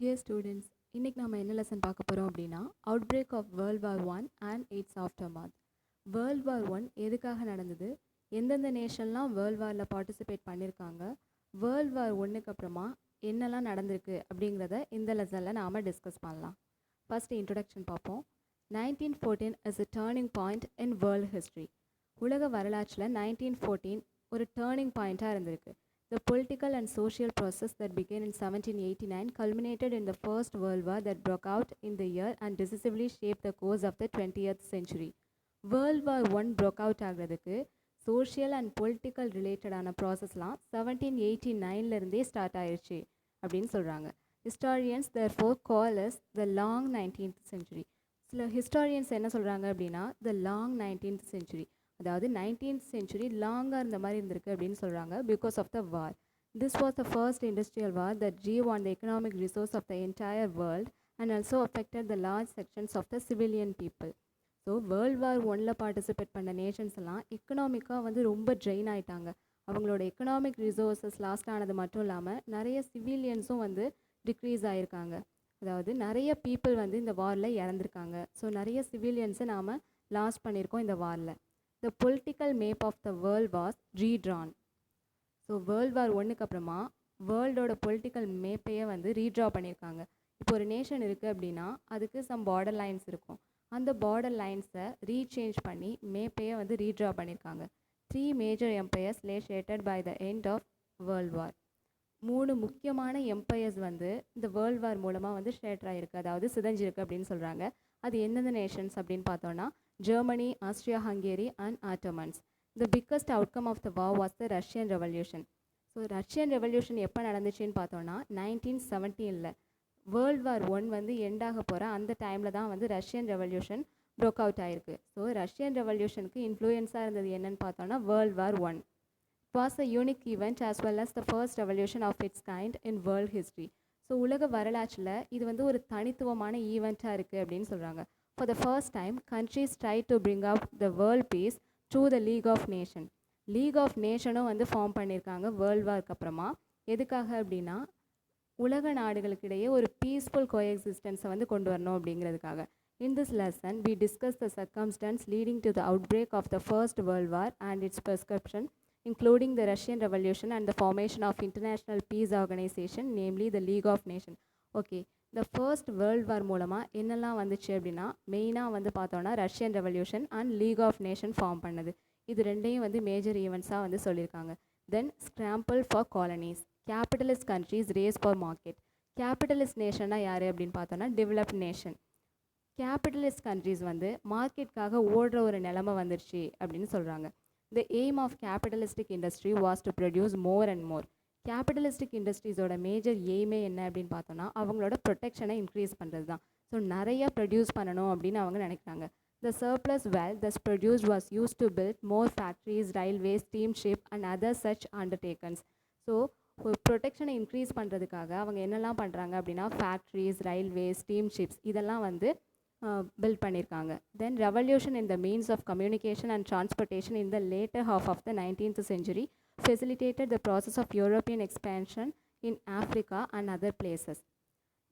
Dear students, இன்றைக்கி நம்ம என்ன லெசன் பார்க்க போகிறோம் அப்படின்னா outbreak of world war 1 and its aftermath. World war 1 எதுக்காக நடந்தது, எந்தெந்த நேஷன்லாம் வேர்ல்ட் வாரில் பார்ட்டிசிபேட் பண்ணியிருக்காங்க, வேர்ல்ட் வார் 1க்கு அப்புறமா என்னெல்லாம் நடந்திருக்கு அப்படிங்கிறத இந்த லெசனில் நாம் டிஸ்கஸ் பண்ணலாம். ஃபஸ்ட்டு இன்ட்ரொடக்ஷன் பார்ப்போம். 1914 is a turning point in world history. உலக வரலாற்றில் 1914 ஒரு டேர்னிங் பாயிண்ட்டாக இருந்திருக்கு. The political and social process that began in 1789 culminated in the First World War that broke out in the year and decisively shaped the course of the 20th century. World War I broke out ஆகிறதுக்கு social and political ரிலேட்டடான ப்ராசஸ்லாம் 1789லேருந்தே start ஆயிடுச்சு அப்படின்னு சொல்கிறாங்க. Historians therefore call us the long 19th century. சில historians என்ன சொல்கிறாங்க அப்படின்னா the long 19th century, அதாவது 19th century லாங்காக இருந்த மாதிரி இருந்திருக்கு அப்படின்னு சொல்கிறாங்க. Because of the war, this was the first industrial war that drew on the economic resource of the entire world and also affected the large sections of the civilian people. So world war 1ல் participate பண்ண Nations எல்லாம் எக்கனாமிக்காக வந்து ரொம்ப train ஆகிட்டாங்க. அவங்களோட economic resources last ஆனது மட்டும் இல்லாமல் நிறைய சிவிலியன்ஸும் வந்து டிக்ரீஸ் ஆகிருக்காங்க. அதாவது நிறைய பீப்புள் வந்து இந்த வாரில் இறந்துருக்காங்க. ஸோ நிறைய சிவிலியன்ஸை நாம் லாஸ் பண்ணியிருக்கோம் இந்த வாரில். The political map of the world was redrawn. So world war 1க்கு அப்புறமா வேர்ல்டோட பொலிட்டிக்கல் மேப்பையே வந்து ரீட்ரா பண்ணியிருக்காங்க. இப்போ ஒரு நேஷன் இருக்குது அப்படின்னா அதுக்கு சம் பார்டர் லைன்ஸ் இருக்கும். அந்த பார்டர் லைன்ஸை ரீசேஞ்ச் பண்ணி மேப்பையே வந்து ரீட்ரா பண்ணியிருக்காங்க. 3 major empires lay shattered by the end of world war. 3 முக்கியமான எம்பையர்ஸ் வந்து இந்த வேர்ல்ட் வார் மூலமாக வந்து ஷேட்டர் ஆகிருக்கு, அதாவது சிதைஞ்சிருக்கு அப்படின்னு சொல்கிறாங்க. அது எந்தெந்த நேஷன்ஸ் அப்படின்னு பார்த்தோன்னா Germany, Austria-Hungary and Ottomans. The biggest outcome of the war was the Russian Revolution. So Russian revolution எப்போ நடந்துச்சுன்னு பார்த்தோன்னா 1917ல் வேர்ல்ட் வார் 1 வந்து எண்டாக போகிற அந்த டைமில் தான் வந்து ரஷ்யன் ரெவல்யூஷன் ப்ரோக் அவுட் ஆகிருக்கு. ஸோ ரஷ்யன் ரெவல்யூஷனுக்கு இன்ஃப்ளூயன்ஸாக இருந்தது என்னென்னு பார்த்தோன்னா world war 1. It was a unique event as well as the first revolution of its kind in world history. So உலக வரலாற்றில் இது வந்து ஒரு தனித்துவமான ஈவெண்ட்டாக இருக்குது அப்படின்னு சொல்கிறாங்க. For the first time, countries tried to bring up the world peace through the League of Nations. League of Nations வந்து ஃபார்ம் பண்ணியிருக்காங்க வேர்ல்ட் வார்க்கு அப்புறமா. எதுக்காக அப்படின்னா உலக நாடுகளுக்கிடையே ஒரு பீஸ்ஃபுல் கோஎக்ஸிஸ்டன்ஸை வந்து கொண்டு வரணும் அப்படிங்கிறதுக்காக. In this lesson, we discuss the circumstance leading to the outbreak of the First World War and its prescription, including the Russian Revolution and the formation of International Peace Organization, namely the League of Nations. Okay, இந்த first world war மூலமாக என்னெல்லாம் வந்துச்சு அப்படின்னா மெயினாக வந்து பார்த்தோன்னா Russian revolution and League of Nation form பண்ணது. இது ரெண்டையும் வந்து மேஜர் ஈவெண்ட்ஸாக வந்து சொல்லியிருக்காங்க. Then scramble for colonies, capitalist countries race for market. Capitalist நேஷனாக யார் அப்படின்னு பார்த்தோன்னா டெவலப்ட் நேஷன். கேபிட்டலிஸ்ட் கண்ட்ரீஸ் வந்து மார்க்கெட்டுக்காக ஓடுற ஒரு நிலைமை வந்துருச்சு அப்படின்னு சொல்கிறாங்க. The aim of capitalistic industry was to produce more and more. Capitalistic இண்டஸ்ட்ரீஸோட மேஜர் எய்மே என்ன அப்படின்னு பார்த்தோன்னா அவங்களோட ப்ரொடெக்ஷனை இன்க்ரீஸ் பண்ணுறது தான். ஸோ நிறைய ப்ரொடியூஸ் பண்ணணும் அப்படின்னு அவங்க நினைக்கிறாங்க. The surplus wealth thus produce was use to build more factories, railways, steamship and other such undertakings. So ஒரு ப்ரொடெக்ஷனை இன்க்ரீஸ் பண்ணுறதுக்காக அவங்க என்னெல்லாம் பண்ணுறாங்க அப்படின்னா ஃபேக்ட்ரிஸ், ரயில்வேஸ், ஸ்டீம்ஷிப்ஸ் இதெல்லாம் வந்து பில்ட் பண்ணியிருக்காங்க. Then revolution in the means of communication and transportation in the later half of the 19th century facilitated the process of European expansion in Africa and other places.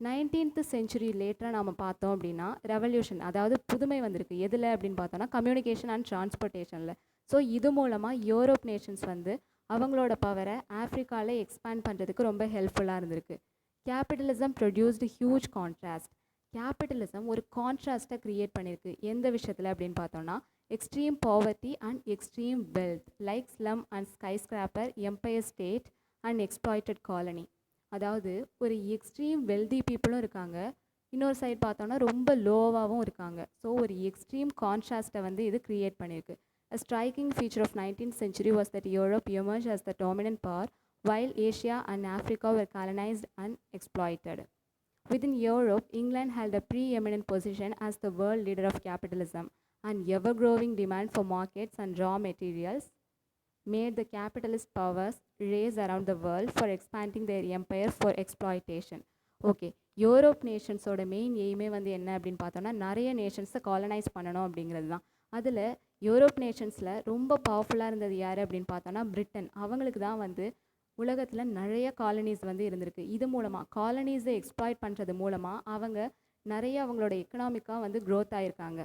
19th century லேட்டராக நாம் பார்த்தோம் அப்படின்னா revolution, அதாவது புதுமை வந்திருக்கு எதில் அப்படின்னு பார்த்தோன்னா communication and டிரான்ஸ்போர்ட்டேஷனில். So இது மூலமாக யூரோப் நேஷன்ஸ் வந்து அவங்களோட பவரை ஆஃப்ரிக்காவில் எக்ஸ்பேண்ட் பண்ணுறதுக்கு ரொம்ப ஹெல்ப்ஃபுல்லாக இருந்திருக்கு. Capitalism produced huge contrast. Capitalism ஒரு கான்ட்ராஸ்ட்டை க்ரியேட் பண்ணியிருக்கு. எந்த விஷயத்தில் அப்படின்னு பார்த்தோன்னா extreme poverty and extreme wealth like slum and skyscraper, empire state and exploited colony. அதாவது ஒரு எக்ஸ்ட்ரீம் வெல்தி பீப்புளும் இருக்காங்க, இன்னொரு சைட் பார்த்தோன்னா ரொம்ப லோவாகவும் இருக்காங்க. ஸோ ஒரு எக்ஸ்ட்ரீம் கான்ட்ராஸ்ட்டை வந்து இது க்ரியேட் பண்ணியிருக்கு. A striking feature of 19th century was that Europe emerged as the dominant power while Asia and Africa were colonized and exploited. Within Europe, England held a preeminent position as the world leader of capitalism, and ever-growing demand for markets and raw materials made the capitalist powers race around the world for expanding their empire for exploitation. Okay, Europe நேஷன்ஸோட main எய்மே வந்து என்ன அப்படின்னு பார்த்தோன்னா நிறைய நேஷன்ஸை colonise பண்ணணும் அப்படிங்கிறது தான். அதில் யூரோப் நேஷன்ஸில் ரொம்ப பவர்ஃபுல்லாக இருந்தது யார் அப்படின்னு பார்த்தோன்னா பிரிட்டன். அவங்களுக்கு தான் வந்து உலகத்தில் நிறைய காலனிஸ் வந்து இருந்திருக்கு. இது மூலமாக காலனிஸை எக்ஸ்ப்ளாய்ட் பண்ணுறது மூலமாக அவங்க நிறைய அவங்களோட எக்கனாமிக்காக வந்து க்ரோத் ஆகியிருக்காங்க.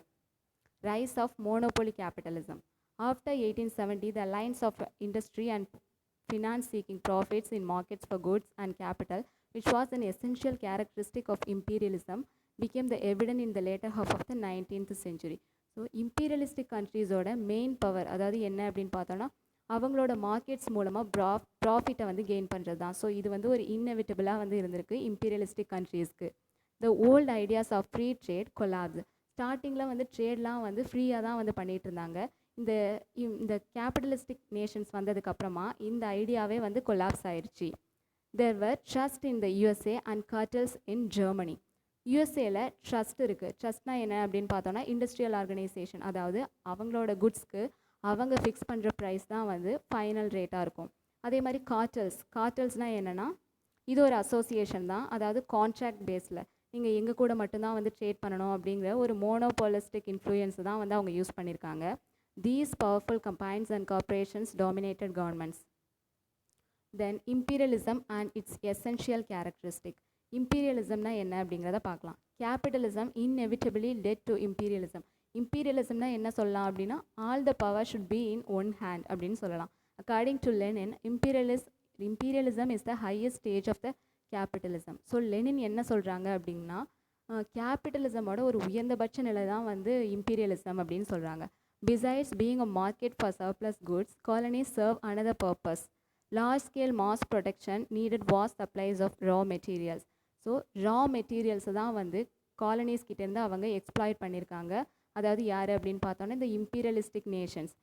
Rise of monopoly capitalism. After 1870 the alliance of industry and finance seeking profits in markets for goods and capital, which was an essential characteristic of imperialism, became the evident in the later half of the 19th century. So imperialistic கண்ட்ரீஸோட main power அதாவது என்ன அப்படின்னு பார்த்தோன்னா அவங்களோட markets மூலமாக ப்ராஃபிட்டை வந்து gain பண்ணுறது தான். ஸோ இது வந்து ஒரு இன்னெவிட்டபிளாக வந்து இருந்திருக்கு இம்பீரியலிஸ்டிக் கண்ட்ரீஸ்க்கு. The old ideas of free trade collapse. ஸ்டார்டிங்கில் வந்து ட்ரேட்லாம் வந்து ஃப்ரீயாக தான் வந்து பண்ணிகிட்டு இருந்தாங்க. இந்த கேபிட்டலிஸ்டிக் நேஷன்ஸ் வந்ததுக்கப்புறமா இந்த ஐடியாவே வந்து கொலாப்ஸ் ஆயிடுச்சு. There were trust in the USA and cartels in Germany. யூஎஸ்ஏல ட்ரஸ்ட் இருக்குது. ட்ரஸ்ட்னா என்ன அப்படின்னு பார்த்தோன்னா இண்டஸ்ட்ரியல் ஆர்கனைசேஷன், அதாவது அவங்களோட குட்ஸ்க்கு அவங்க ஃபிக்ஸ் பண்ணுற ப்ரைஸ் தான் வந்து ஃபைனல் ரேட்டாக இருக்கும். அதே மாதிரி கார்ட்டல்ஸ்னால் என்னென்னா இது ஒரு அசோசியேஷன் தான், அதாவது கான்ட்ராக்ட் பேஸில் நீங்கள் எங்கள் கூட மட்டும்தான் வந்து ட்ரேட் பண்ணணும் அப்படிங்கிற ஒரு மோனோபாலிஸ்டிக் இன்ஃப்ளூயன்ஸ் தான் வந்து அவங்க யூஸ் பண்ணியிருக்காங்க. These powerful companies and corporations dominated governments. Then imperialism and its essential characteristic. Imperialismனா என்ன அப்படிங்கிறத பார்க்கலாம். Capitalism inevitably led to imperialism. Imperialismனா என்ன சொல்லலாம் அப்படின்னா all the power should be in one hand அப்படின்னு சொல்லலாம். According to Lenin, imperialism is the highest stage of the capitalism. So Lenin என்ன சொல்கிறாங்க அப்படின்னா கேபிட்டலிசமோட ஒரு உயர்ந்தபட்ச நிலை தான் வந்து இம்பீரியலிசம் அப்படின்னு சொல்கிறாங்க. Besides being a market for surplus goods, colonies serve another purpose. Large-scale mass production needed vast supplies of raw materials. So raw மெட்டீரியல்ஸை தான் வந்து காலனிஸ் கிட்டேருந்து அவங்க எக்ஸ்ப்ளாய்ட் பண்ணியிருக்காங்க. அதாவது யார் அப்படின்னு பார்த்தோன்னா இந்த imperialistic nations.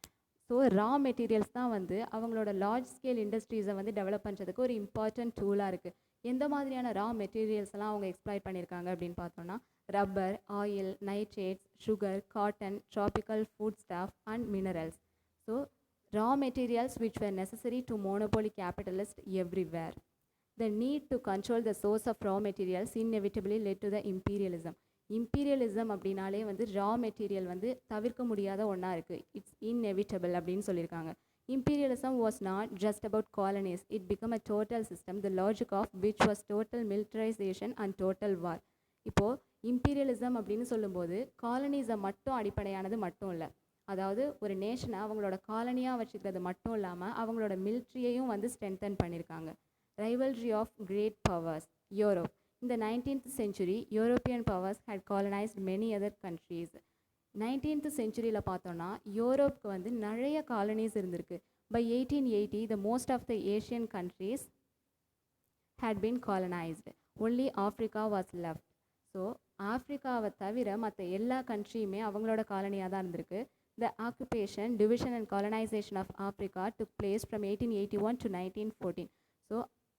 So raw materials தான் வந்து அவங்களோட லார்ஜ் ஸ்கேல் இண்டஸ்ட்ரீஸை வந்து டெவலப் பண்ணுறதுக்கு ஒரு இம்பார்ட்டன்ட் டூலாக இருக்குது. எந்த மாதிரியான ரா மெட்டீரியல்ஸ் எல்லாம் அவங்க எக்ஸ்ப்ளாய்ட் பண்ணியிருக்காங்க அப்படின்னு பார்த்தோன்னா rubber, oil, nitrates, sugar, cotton, tropical food stuff and minerals. So raw materials which were necessary to monopoly capitalists everywhere. The need to control the source of raw materials inevitably led to the imperialism. Imperialism அப்படின்னாலே வந்து raw material வந்து தவிர்க்க முடியாத ஒன்றா இருக்குது. It's inevitable அப்படின்னு சொல்லியிருக்காங்க. Imperialism was not just about colonies. It became a total system, the logic of which was total militarization and total war. இப்போது இம்பீரியலிசம் அப்படின்னு சொல்லும்போது காலனிஸை மட்டும் அடிப்படையானது மட்டும் இல்லை, அதாவது ஒரு நேஷனை அவங்களோட காலனியாக வச்சுக்கிறது மட்டும் இல்லாமல் அவங்களோட மிலிட்ரியையும் வந்து ஸ்ட்ரென்தன் பண்ணியிருக்காங்க. Rivalry of great powers. Europe. இந்த 19th century European powers had colonised many other countries. 19th centuryயில் பார்த்தோன்னா யூரோப்புக்கு வந்து நிறைய காலனிஸ் இருந்திருக்கு. By 1880 the most of the Asian countries had been colonized. Only Africa was left. So ஆஃப்ரிக்காவை தவிர மற்ற எல்லா கண்ட்ரியுமே அவங்களோட காலனியாக தான் இருந்திருக்கு. The occupation, division and colonisation of Africa took place from 1881 to 1914. So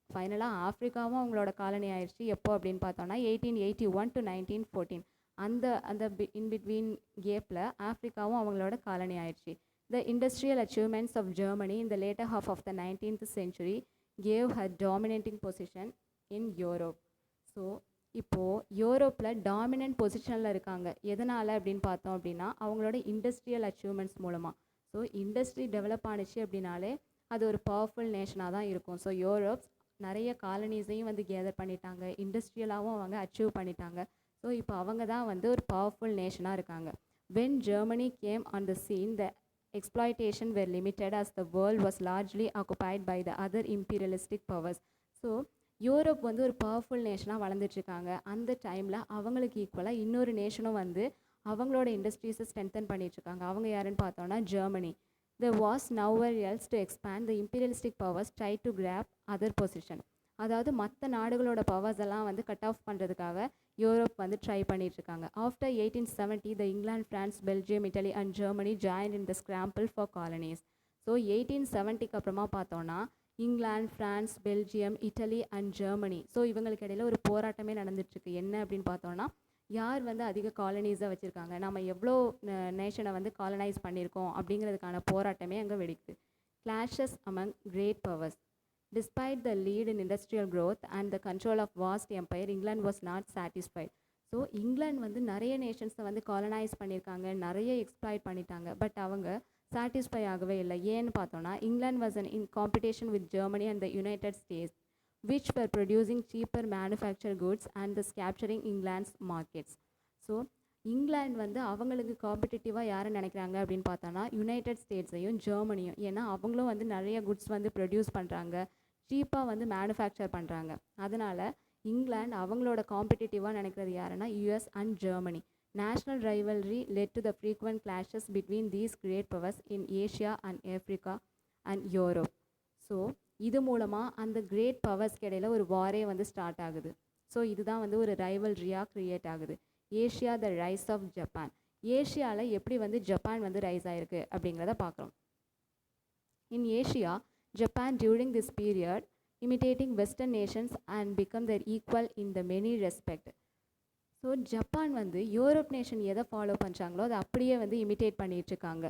ஃபைனலாக ஆஃப்ரிக்காவும் அவங்களோட காலனி ஆயிடுச்சு. எப்போ அப்படின்னு பார்த்தோன்னா 1881 to 1914. அந்த இன்பிட்வீன் கேப்பில் ஆஃப்ரிக்காவும் அவங்களோட காலனி ஆயிடுச்சு. The industrial achievements of Germany in the later half of the 19th century gave her dominating position in Europe. So இப்போது யூரோப்பில் டாமினன்ட் பொசிஷனில் இருக்காங்க. எதனால் அப்படின்னு பார்த்தோம் அப்படின்னா அவங்களோட இண்டஸ்ட்ரியல் அச்சீவ்மெண்ட்ஸ் மூலமாக. ஸோ இண்டஸ்ட்ரி டெவலப் ஆனிச்சு அப்படின்னாலே அது ஒரு பவர்ஃபுல் நேஷனாக தான் இருக்கும். ஸோ யூரோப்ஸ் நிறைய காலனிஸையும் வந்து கேதர் பண்ணிட்டாங்க, இண்டஸ்ட்ரியலாகவும் அவங்க அச்சீவ் பண்ணிட்டாங்க. ஸோ இப்போ அவங்க தான் வந்து ஒரு பவர்ஃபுல் நேஷனாக இருக்காங்க. When Germany game on the scene the exploitation were limited as the world was largely occupied by the other imperialistic powers. So Europe வந்து ஒரு பவர்ஃபுல் நேஷனாக வளர்ந்துட்டுருக்காங்க. அந்த டைமில் அவங்களுக்கு ஈக்குவலாக இன்னொரு நேஷனும் வந்து அவங்களோட இண்டஸ்ட்ரீஸை ஸ்ட்ரென்தன் பண்ணிகிட்ருக்காங்க. அவங்க யாருன்னு பார்த்தோன்னா Germany. There was nowhere else to expand. The imperialistic powers tried to grab other position. அதாவது மற்ற நாடுகளோட பவர்ஸ் எல்லாம் வந்து கட் ஆஃப் பண்ணுறதுக்காக யூரோப் வந்து ட்ரை பண்ணிகிட்ருக்காங்க. After 1870 the England, France, Belgium, Italy and Germany joined in the scramble for colonies. So 1870க்கு அப்புறமா பார்த்தோன்னா England, France, Belgium, Italy and Germany, so இவங்களுக்கு இடையில ஒரு போராட்டமே நடந்துட்டுருக்கு. என்ன அப்படின்னு பார்த்தோன்னா யார் வந்து அதிக காலனிஸை வச்சுருக்காங்க, நம்ம எவ்வளோ நேஷனை வந்து காலனைஸ் பண்ணியிருக்கோம் அப்படிங்கிறதுக்கான போராட்டமே அங்கே வெடிக்குது. Clashes among great powers. Despite the lead in industrial growth and the control of vast empire, England was not satisfied. So England வந்து நிறைய நேஷன்ஸை வந்து காலனைஸ் பண்ணியிருக்காங்க, நிறைய எக்ஸ்ப்ளாய்ட் பண்ணிட்டாங்க. பட் அவங்க சாட்டிஸ்ஃபை ஆகவே இல்லை. ஏன்னு பார்த்தோன்னா England was an in competition with Germany and the United states which were producing cheaper manufactured goods and thus capturing England's markets. So England வந்து அவங்களுக்கு காம்படிட்டிவாக யாரை நினைக்கிறாங்க அப்படின்னு பார்த்தோன்னா யுனைடெட் ஸ்டேட்ஸையும் ஜெர்மனியும். ஏன்னா அவங்களும் வந்து நிறைய குட்ஸ் வந்து ப்ரொடியூஸ் பண்ணுறாங்க, சீப்பாக வந்து மேனுஃபேக்சர் பண்ணுறாங்க. அதனால் இங்கிலாந்து அவங்களோட காம்படிட்டிவாக நினைக்கிறது யாருன்னா US and Germany. National rivalry led to the frequent clashes between these great powers in Asia and Africa and Europe. So இது மூலமாக அந்த கிரேட் பவர்ஸ்க்கு இடையில் ஒரு வாரே வந்து ஸ்டார்ட் ஆகுது. ஸோ இதுதான் வந்து ஒரு ரைவல்ரியாக க்ரியேட் ஆகுது. Asia the rise of Japan. ஏஷியாவில் எப்படி வந்து ஜப்பான் வந்து ரைஸ் ஆகிருக்கு அப்படிங்கிறத பார்க்குறோம். In Asia Japan during this period imitating western nations and become their equal in the many respect. So Japan வந்து யூரோப் நேஷன் எதை ஃபாலோ பண்ணுறாங்களோ அதை அப்படியே வந்து இமிட்டேட் பண்ணிகிட்ருக்காங்க.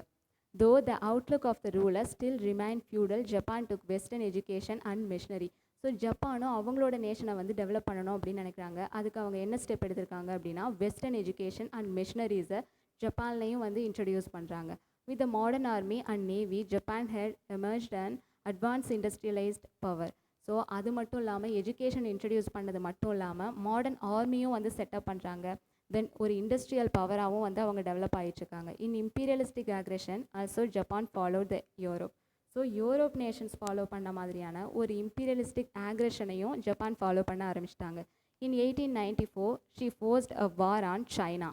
Though the outlook of the rulers still remained feudal, Japan took Western education and machinery. So ஜப்பானும் அவங்களோட நேஷனை வந்து டெவலப் பண்ணணும் அப்படின்னு நினைக்கிறாங்க. அதுக்கு அவங்க என்ன ஸ்டெப் எடுத்திருக்காங்க அப்படின்னா வெஸ்டர்ன் எஜுகேஷன் அண்ட் மிஷினரிஸை ஜப்பான்லையும் வந்து இன்ட்ரடியூஸ் பண்ணுறாங்க. With the modern army and navy Japan had emerged and advance industrialised power. So அது மட்டும் இல்லாமல் எஜுகேஷன் இன்ட்ரடியூஸ் பண்ணது மட்டும் இல்லாமல் மாடர்ன் ஆர்மியும் வந்து செட்டப் பண்ணுறாங்க. தென் ஒரு இண்டஸ்ட்ரியல் பவராகவும் வந்து அவங்க டெவலப் ஆகிட்டுருக்காங்க. In imperialistic aggression also Japan follow the Europe. So Europe nations follow பண்ண மாதிரியான ஒரு இம்பீரியலிஸ்டிக் ஆக்ரெஷனையும் ஜப்பான் ஃபாலோ பண்ண ஆரம்பிச்சிட்டாங்க. In 1894 she forced a war on China.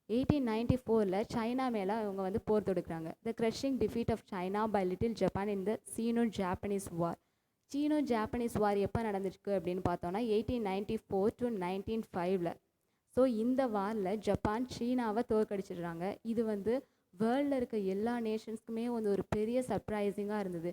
1894 China மேலே அவங்க வந்து போர் தொடுக்கிறாங்க. The crushing defeat of China by little Japan in the Sino Japanese war. Sino Japanese war எப்போ நடந்துருக்கு அப்படின்னு பார்த்தோன்னா 1894 to 1905. ஸோ இந்த வாரில் ஜப்பான் சீனாவை தோற்கடிச்சிடுறாங்க. இது வந்து வேர்ல்டில் இருக்க எல்லா நேஷன்ஸ்க்குமே வந்து ஒரு பெரிய சர்ப்ரைசிங்காக இருந்தது.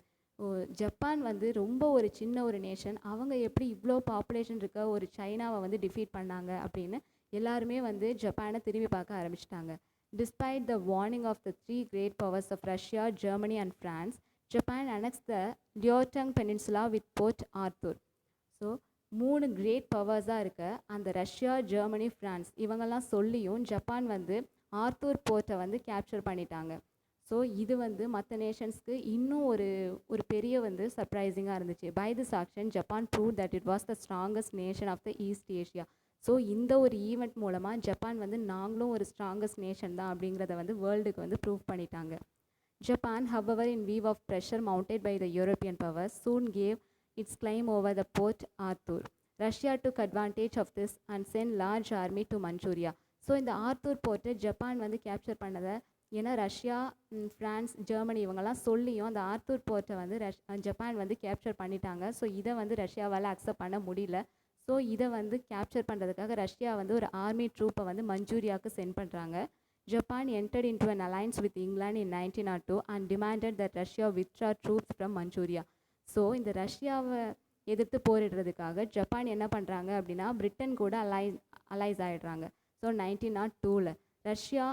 ஜப்பான் வந்து ரொம்ப ஒரு சின்ன ஒரு நேஷன், அவங்க எப்படி இவ்வளோ பாப்புலேஷன் இருக்க ஒரு சைனாவை வந்து டிஃபீட் பண்ணாங்க அப்படின்னு எல்லாருமே வந்து ஜப்பானை திரும்பி பார்க்க ஆரம்பிச்சிட்டாங்க. Despite the warning of the 3 great powers of Russia, Germany and France, Japan annexed the Liaotung Peninsula with Port Arthur. So 3 great பவர்ஸாக இருக்க அந்த ரஷ்யா, ஜெர்மனி, ஃப்ரான்ஸ் இவங்கெல்லாம் சொல்லியும் ஜப்பான் வந்து ஆர்த்தூர் போர்ட்டை வந்து கேப்சர் பண்ணிட்டாங்க. ஸோ இது வந்து மற்ற நேஷன்ஸ்க்கு இன்னும் ஒரு பெரிய வந்து சர்ப்ரைசிங்காக இருந்துச்சு. By this action Japan prove that it was the strongest nation of the east Asia. So இந்த ஒரு ஈவெண்ட் மூலமாக ஜப்பான் வந்து நாங்களும் ஒரு ஸ்ட்ராங்கஸ்ட் நேஷன் தான் அப்படிங்கிறத வந்து வேர்ல்டுக்கு வந்து ப்ரூவ் பண்ணிட்டாங்க. Japan however in view of pressure mounted by the European powers soon gave its claim over the Port Arthur. Russia took advantage of this and sent large army to Manchuria. So இந்த Arthur போர்ட்டை Japan வந்து capture பண்ணதை ஏன்னா Russia, France, Germany இவங்கெல்லாம் சொல்லியும் அந்த Arthur போர்ட்டை வந்து ஜப்பான் வந்து கேப்சர் பண்ணிட்டாங்க. ஸோ இதை வந்து ரஷ்யாவால் அக்செப்ட் பண்ண முடியல. ஸோ இதை வந்து கேப்சர் பண்ணுறதுக்காக ரஷ்யா வந்து ஒரு ஆர்மி ட்ரூப்பை வந்து மஞ்சூரியாவுக்கு சென்ட் பண்ணுறாங்க. Japan entered into an alliance with England in 1902 and demanded that Russia withdraw troops from Manchuria. So இந்த ரஷ்யாவை எதிர்த்து போரிடுறதுக்காக ஜப்பான் என்ன பண்ணுறாங்க அப்படின்னா பிரிட்டன் கூட அலைஸ் ஆகிடுறாங்க. So 1902 Russia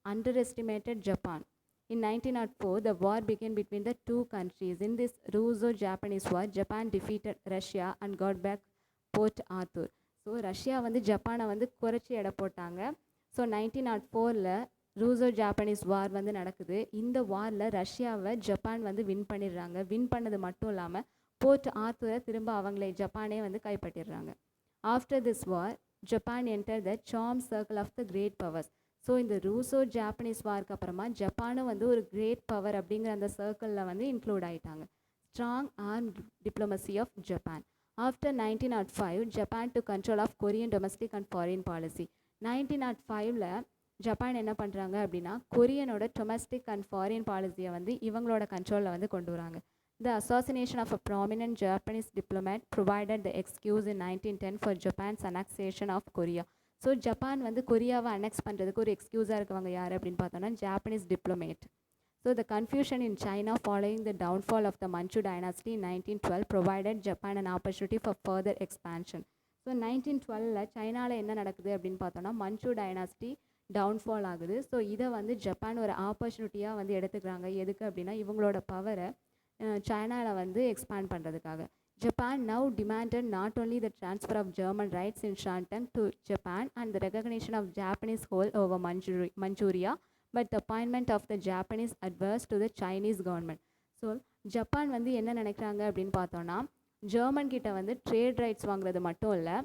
underestimated Japan. In 1904 the war began between the two countries. In this Russo-Japanese war Japan defeated Russia and got back Port Arthur. So Russia வந்து ஜப்பானை வந்து குறைச்சி எடை போட்டாங்க. ஸோ 1904 ரூசோ ஜாப்பனீஸ் வார் வந்து நடக்குது. இந்த வாரில் ரஷ்யாவை ஜப்பான் வந்து வின் பண்ணிடுறாங்க. வின் பண்ணது மட்டும் இல்லாமல் போர்ட் ஆர்த்தூரை திரும்ப அவங்களே ஜப்பானே வந்து கைப்பற்றிடுறாங்க. After this war Japan enter the charm circle of the great powers. So இந்த ரூசோ ஜாப்பனீஸ் வார்க்கு அப்புறமா ஜப்பானும் வந்து ஒரு கிரேட் பவர் அப்படிங்கிற அந்த சர்க்கிளில் வந்து இன்க்ளூட் ஆகிட்டாங்க. Strong arm diplomacy of Japan. After 1905 Japan to control of Korean domestic and foreign policy. 1905 Japan என்ன பண்ணுறாங்க அப்படின்னா கொரியனோட டொமஸ்டிக் அண்ட் ஃபாரின் பாலிசியை வந்து இவங்களோட கண்ட்ரோலில் வந்து கொண்டு வராங்க. The assassination of a prominent Japanese diplomat provided the excuse in 1910 for Japan's annexation of Korea. So Japan வந்து கொரியாவை அனெக்ஸ் பண்ணுறதுக்கு ஒரு எக்ஸ்கியூஸாக இருக்கவங்க யார் அப்படின்னு பார்த்தோன்னா Japanese diplomat. So the confusion in China following the downfall of the Manchu dynasty in 1912 provided Japan an opportunity for further expansion. So 1912 சைனாவில் என்ன நடக்குது அப்படின்னு பார்த்தோன்னா மஞ்சு டைனாஸ்டி டவுன்ஃபால் ஆகுது. ஸோ இதை வந்து ஜப்பான் ஒரு ஆப்பர்ச்சுனிட்டியாக வந்து எடுத்துக்கிறாங்க. எதுக்கு அப்படின்னா இவங்களோட பவரை சைனாவில் வந்து எக்ஸ்பேண்ட் பண்ணுறதுக்காக. Japan now demanded not only the transfer of German rights in Shantung to Japan and the recognition of Japanese hold over Manchuria but the appointment of the Japanese adverse to the Chinese government. So Japan வந்து என்ன நினைக்கிறாங்க அப்படின்னு பார்த்தோன்னா, German கிட்ட வந்து trade rights வாங்குறது மட்டும் இல்லை,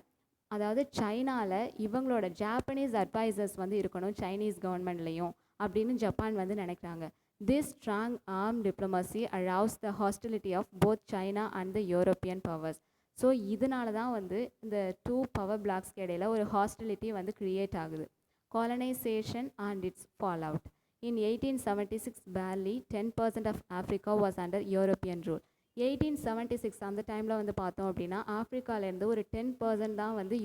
அதாவது சைனாவில் இவங்களோட ஜாப்பனீஸ் அட்வைசர்ஸ் வந்து இருக்கணும் சைனீஸ் கவர்மெண்ட்லேயும் அப்படின்னு ஜப்பான் வந்து நினைக்கிறாங்க. This strong armed diplomacy aroused the hostility of both China and the European powers. So இதனால தான் வந்து இந்த டூ பவர் பிளாக்ஸ்க்கு இடையில ஒரு ஹாஸ்டிலிட்டி வந்து க்ரியேட் ஆகுது. Colonization and its fallout. In 1876, barely 10% of Africa was under European rule. 1876 அந்த டைமில் வந்து பார்த்தோம் அப்படின்னா ஆஃப்ரிக்காவிலேருந்து ஒரு 10% தான் வந்து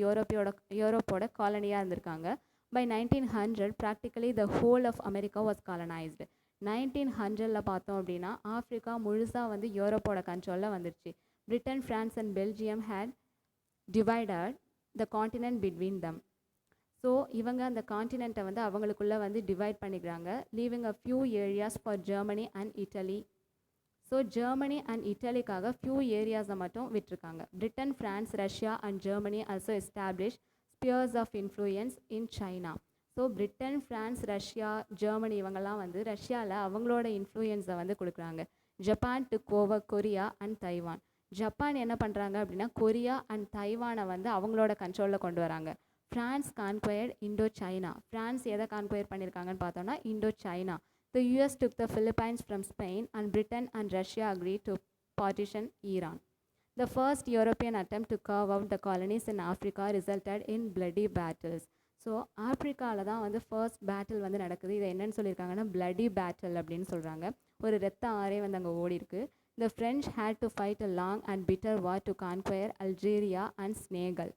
யூரோப்போட காலனியாக இருந்திருக்காங்க. By 1900, practically the whole of America was colonized. 1900 பார்த்தோம் அப்படின்னா ஆஃப்ரிக்கா முழுசாக வந்து யூரோப்போட கண்ட்ரோலில் வந்துருச்சு. Britain, France and Belgium had divided the continent between them. So இவங்க அந்த காண்டினெண்ட்டை வந்து அவங்களுக்குள்ளே வந்து டிவைட் பண்ணிக்கிறாங்க, leaving a few areas for Germany and Italy. So Germany and இட்டலிக்காக ஃபியூ ஏரியாஸை மட்டும் விட்டுருக்காங்க. Britain, France, Russia and Germany also establish spheres of influence in China. So Britain, France, Russia, Germany இவங்கெல்லாம் வந்து ரஷ்யாவில் அவங்களோட இன்ஃப்ளூயன்ஸை வந்து கொடுக்குறாங்க. Japan took over Korea and Taiwan. Japan என்ன பண்ணுறாங்க அப்படின்னா கொரியா அண்ட் தைவானை வந்து அவங்களோட கண்ட்ரோலில் கொண்டு வராங்க. France conquered Indo China. France எதை கான்குயர் பண்ணியிருக்காங்கன்னு பார்த்தோன்னா Indo China. The US took the Philippines from Spain and Britain and Russia agreed to partition Iran. The first European attempt to carve out the colonies in Africa resulted in bloody battles. So ஆப்ரிக்காவில் தான் வந்து first battle வந்து நடக்குது. இதை என்னென்னு சொல்லியிருக்காங்கன்னா bloody battle அப்படின்னு சொல்கிறாங்க. ஒரு ரத்த ஆறே வந்து அங்கே ஓடி இருக்கு. The French had to fight a long and bitter war to conquer Algeria and Senegal.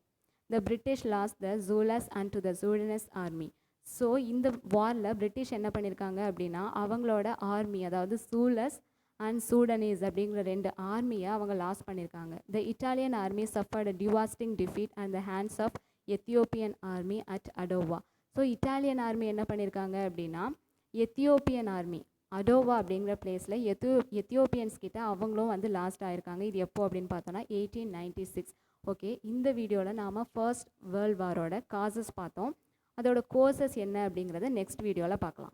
The British lost the Zulus and to the Sudanese army. So இந்த வாரில் பிரிட்டிஷ் என்ன பண்ணியிருக்காங்க அப்படின்னா அவங்களோட ஆர்மி, அதாவது சூலஸ் அண்ட் சூடனீஸ் அப்படிங்கிற 2 ஆர்மியை அவங்க லாஸ் பண்ணியிருக்காங்க. The Italian army suffered a devastating defeat and the hands of Ethiopian army at Adowa. So Italian army என்ன பண்ணியிருக்காங்க அப்படின்னா எத்தியோப்பியன் ஆர்மி அடோவா அப்படிங்கிற பிளேஸில் எத்தியோப்பியன்ஸ் கிட்ட அவங்களும் வந்து லாஸ்ட் ஆகிருக்காங்க. இது எப்போ அப்படின்னு பார்த்தோன்னா 1896. ஓகே, இந்த வீடியோவில் நாம் ஃபர்ஸ்ட் வேர்ல்ட் வாரோட காசஸ் பார்த்தோம். அதோட கோர்சஸ் என்ன அப்படிங்கிறத நெக்ஸ்ட் வீடியோவில் பார்க்கலாம்.